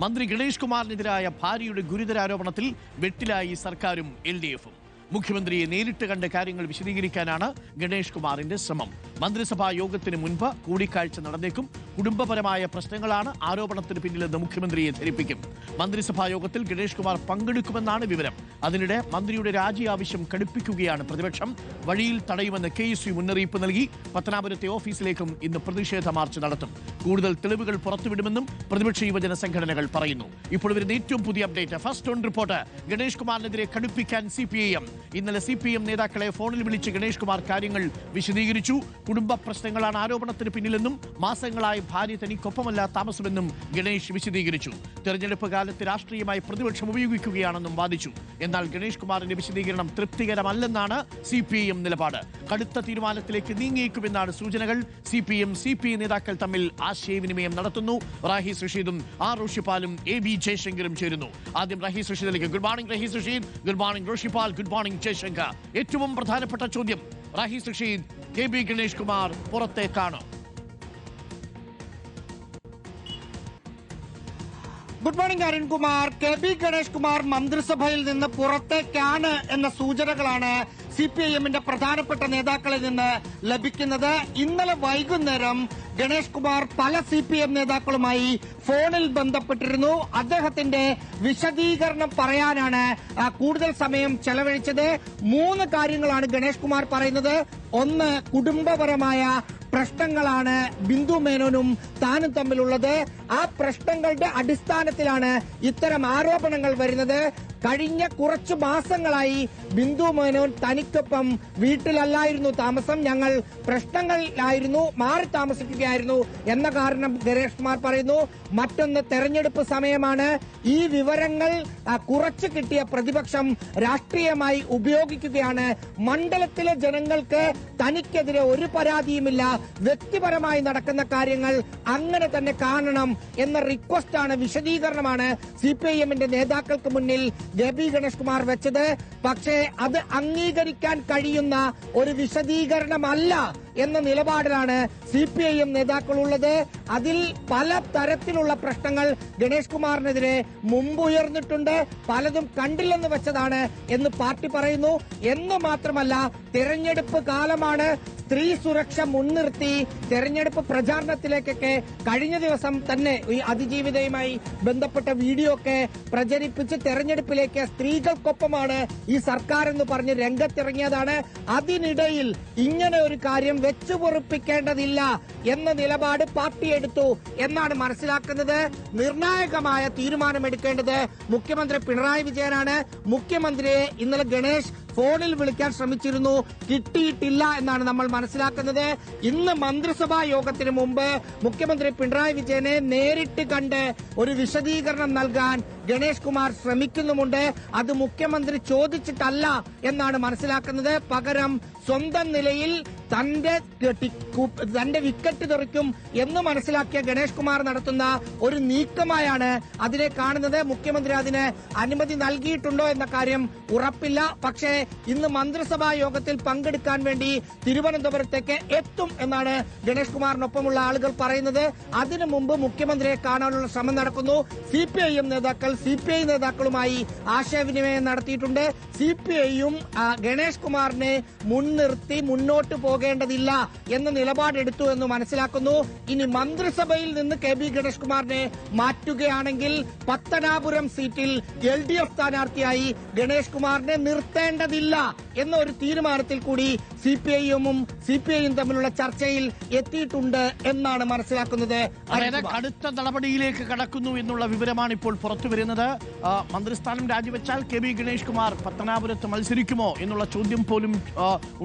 മന്ത്രി ഗണേഷ് കുമാറിനെതിരായ ഭാര്യയുടെ ഗുരുതര ആരോപണത്തിൽ വെട്ടിലായി സർക്കാരും LDF-ഉം. മുഖ്യമന്ത്രിയെ നേരിട്ട് കണ്ട് കാര്യങ്ങൾ വിശദീകരിക്കാനാണ് ഗണേഷ് കുമാറിന്റെ ശ്രമം. മന്ത്രിസഭാ യോഗത്തിന് മുൻപ് കൂടിക്കാഴ്ച നടന്നേക്കും. കുടുംബപരമായ പ്രശ്നങ്ങളാണ് ആരോപണത്തിന് പിന്നിലെന്ന് മുഖ്യമന്ത്രിയെ ധരിപ്പിക്കും. മന്ത്രിസഭാ യോഗത്തിൽ ഗണേഷ് കുമാർ പങ്കെടുക്കുമെന്നാണ് വിവരം. അതിനിടെ മന്ത്രിയുടെ രാജി ആവശ്യം കടുപ്പിക്കുകയാണ് പ്രതിപക്ഷം. വഴിയിൽ തടയുമെന്ന് KSU മുന്നറിയിപ്പ് നൽകി. പത്തനാപുരത്തെ ഓഫീസിലേക്കും ഇന്ന് പ്രതിഷേധ മാർച്ച് നടത്തും. കൂടുതൽ തെളിവുകൾ പുറത്തുവിടുമെന്നും പ്രതിപക്ഷ യുവജന സംഘടനകൾ പറയുന്നു. ഇപ്പോൾ വരുന്ന ഏറ്റവും പുതിയ update, first on report. Ganesh കുമാറിനെതിരെ കടുപ്പിക്കാൻ CPIM. ഇന്നലെ CPIM നേതാക്കളെ ഫോണിൽ വിളിച്ച് ഗണേഷ് കുമാർ കാര്യങ്ങൾ വിശദീകരിച്ചു. കുടുംബ പ്രശ്നങ്ങളാണ് ആരോപണത്തിന് പിന്നിലെന്നും മാസങ്ങളായി ഭാര്യ തനിക്കൊപ്പമല്ല താമസമെന്നും ഗണേഷ് വിശദീകരിച്ചു. തെരഞ്ഞെടുപ്പ് കാലത്ത് രാഷ്ട്രീയമായി പ്രതിപക്ഷം ഉപയോഗിക്കുകയാണെന്നും വാദിച്ചു. എന്നാൽ ഗണേഷ് കുമാറിന്റെ വിശദീകരണം തൃപ്തികരമല്ലെന്നാണ് CPIM നിലപാട്. കടുത്ത തീരുമാനത്തിലേക്ക് നീങ്ങിയേക്കുമെന്നാണ് സൂചനകൾ. CPIM CPI നേതാക്കൾ തമ്മിൽ ആശയവിനിമയം നടത്തുന്നു. റാഹീസ് റഷീദും റോഷിപ്പാലും AB ജയശങ്കറും ചേരുന്നു. ആദ്യം റാഹീസ് റഷീദിലേക്ക്. Good morning Rahees Rasheed. Good morning Roshippal. Good morning Jayashankar. ഏറ്റവും പ്രധാനപ്പെട്ട ചോദ്യം, റാഹീസ് റഷീദ്, KB ഗണേഷ് കുമാർ പുറത്തേക്കാണോ? Good morning Arunkumar. KB Ganesh Kumar മന്ത്രിസഭയിൽ നിന്ന് പുറത്തേക്കാണ് എന്ന സൂചനകളാണ് CPIM-ന്റെ പ്രധാനപ്പെട്ട നേതാക്കളിൽ നിന്ന് ലഭിക്കുന്നത്. ഇന്നലെ വൈകുന്നേരം ഗണേഷ് കുമാർ പല CPIM നേതാക്കളുമായി ഫോണിൽ ബന്ധപ്പെട്ടിരുന്നു. അദ്ദേഹത്തിന്റെ വിശദീകരണം പറയാനാണ് കൂടുതൽ സമയം ചെലവഴിച്ചത്. 3 കാര്യങ്ങളാണ് ഗണേഷ് കുമാർ പറയുന്നത്. ഒന്ന്, കുടുംബപരമായ പ്രശ്നങ്ങളാണ് ബിന്ദു മേനോനും താനും തമ്മിലുള്ളത്. ആ പ്രശ്നങ്ങളുടെ അടിസ്ഥാനത്തിലാണ് ഇത്തരം ആരോപണങ്ങൾ വരുന്നത്. കഴിഞ്ഞ കുറച്ചു മാസങ്ങളായി ബിന്ദു മേനോൻ തനിക്കൊപ്പം വീട്ടിലല്ലായിരുന്നു താമസം, ഞങ്ങൾ പ്രശ്നങ്ങളിലായിരുന്നു, മാറി താമസിക്കുകയായിരുന്നു എന്ന കാരണം ഗണേഷ് കുമാർ പറയുന്നു. മറ്റൊന്ന്, തെരഞ്ഞെടുപ്പ് സമയമാണ്. ഈ വിവരങ്ങൾ കുറച്ചു കിട്ടിയ പ്രതിപക്ഷം രാഷ്ട്രീയമായി ഉപയോഗിക്കുകയാണ്. മണ്ഡലത്തിലെ ജനങ്ങൾക്ക് തനിക്കെതിരെ ഒരു പരാതിയുമില്ല, വ്യക്തിപരമായി നടക്കുന്ന കാര്യങ്ങൾ അങ്ങനെ തന്നെ കാണണം എന്ന റിക്വസ്റ്റാണ്, വിശദീകരണമാണ് CPIM-ന്റെ നേതാക്കൾക്ക് മുന്നിൽ KB ഗണേഷ് കുമാർ വെച്ചത്. പക്ഷേ അത് അംഗീകരിക്കാൻ കഴിയുന്ന ഒരു വിശദീകരണമല്ല എന്ന നിലപാടിലാണ് CPIM നേതാക്കളുള്ളത്. അതിൽ പല തരത്തിലുള്ള പ്രശ്നങ്ങൾ ഗണേഷ് കുമാറിനെതിരെ മുമ്പ് ഉയർന്നിട്ടുണ്ട്. പലതും കണ്ടില്ലെന്ന് വെച്ചതാണ് എന്ന് പാർട്ടി പറയുന്നു. എന്ന് മാത്രമല്ല, തെരഞ്ഞെടുപ്പ് കാലമാണ്. സ്ത്രീ സുരക്ഷ മുൻനിർത്തി തെരഞ്ഞെടുപ്പ് പ്രചാരണത്തിലേക്കൊക്കെ കഴിഞ്ഞ ദിവസം തന്നെ ഈ അതിജീവിതയുമായി ബന്ധപ്പെട്ട വീഡിയോ ഒക്കെ പ്രചരിപ്പിച്ച് തെരഞ്ഞെടുപ്പിലേക്ക് സ്ത്രീകൾക്കൊപ്പമാണ് ഈ സർക്കാർ എന്ന് പറഞ്ഞ് രംഗത്തിറങ്ങിയതാണ്. അതിനിടയിൽ ഇങ്ങനെ ഒരു കാര്യം വെച്ചുപൊറുപ്പിക്കേണ്ടതില്ല എന്ന നിലപാട് പാർട്ടി എടുത്തു എന്നാണ് മനസ്സിലാക്കുന്നത്. നിർണായകമായ തീരുമാനമെടുക്കേണ്ടത് മുഖ്യമന്ത്രി പിണറായി വിജയനാണ്. മുഖ്യമന്ത്രിയെ ഇന്നലെ ഗണേഷ് ഫോണിൽ വിളിക്കാൻ ശ്രമിച്ചിരുന്നു, കിട്ടിയിട്ടില്ല എന്നാണ് നമ്മൾ മനസ്സിലാക്കുന്നത്. ഇന്ന് മന്ത്രിസഭാ യോഗത്തിന് മുമ്പ് മുഖ്യമന്ത്രി പിണറായി വിജയനെ നേരിട്ട് കണ്ട് ഒരു വിശദീകരണം നൽകാൻ ഗണേഷ് കുമാർ ശ്രമിക്കുന്നുമുണ്ട്. അത് മുഖ്യമന്ത്രി ചോദിച്ചിട്ടല്ല എന്നാണ് മനസ്സിലാക്കുന്നത്. പകരം സ്വന്തം നിലയിൽ തന്റെ വിക്കറ്റ് തെറിക്കും എന്ന് മനസ്സിലാക്കിയ ഗണേഷ് കുമാർ നടത്തുന്ന ഒരു നീക്കമായാണ് അതിനെ കാണുന്നത്. മുഖ്യമന്ത്രി അതിന് അനുമതി നൽകിയിട്ടുണ്ടോ എന്ന കാര്യം ഉറപ്പില്ല. പക്ഷേ ഇന്ന് മന്ത്രിസഭാ യോഗത്തിൽ പങ്കെടുക്കാൻ വേണ്ടി തിരുവനന്തപുരത്തേക്ക് എത്തും എന്നാണ് ഗണേഷ് കുമാറിനൊപ്പമുള്ള ആളുകൾ പറയുന്നത്. അതിനു മുമ്പ് മുഖ്യമന്ത്രിയെ കാണാനുള്ള ശ്രമം നടക്കുന്നു. CPIM നേതാക്കൾ CPI നേതാക്കളുമായി ആശയവിനിമയം നടത്തിയിട്ടുണ്ട്. CPI-യും ഗണേഷ് കുമാറിനെ മുൻനിർത്തി മുന്നോട്ട് പോകേണ്ടതില്ല എന്ന നിലപാടെടുത്തു എന്ന് മനസ്സിലാക്കുന്നു. ഇനി മന്ത്രിസഭയിൽ നിന്ന് KB ഗണേഷ് കുമാറിനെ മാറ്റുകയാണെങ്കിൽ പത്തനാപുരം സീറ്റിൽ LDF സ്ഥാനാർത്ഥിയായി ഗണേഷ് കുമാറിനെ നിർത്തേണ്ടതില്ല എന്ന ഒരു തീരുമാനത്തിൽ കൂടി CPIM-ഉം CPI-യും തമ്മിലുള്ള ചർച്ചയിൽ എത്തിയിട്ടുണ്ട് എന്നാണ് മനസ്സിലാക്കുന്നത്. അടുത്ത നടപടിയിലേക്ക് കടക്കുന്നു എന്നുള്ള വിവരമാണ് ഇപ്പോൾ പുറത്തുവരുന്നത്. മന്ത്രിസ്ഥാനം രാജിവെച്ചാൽ KB ഗണേഷ് കുമാർ പത്തനാപുരത്ത് മത്സരിക്കുമോ എന്നുള്ള ചോദ്യം പോലും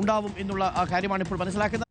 ഉണ്ടാവും എന്നുള്ള കാര്യമാണ് ഇപ്പോൾ മനസ്സിലാക്കുന്നത്.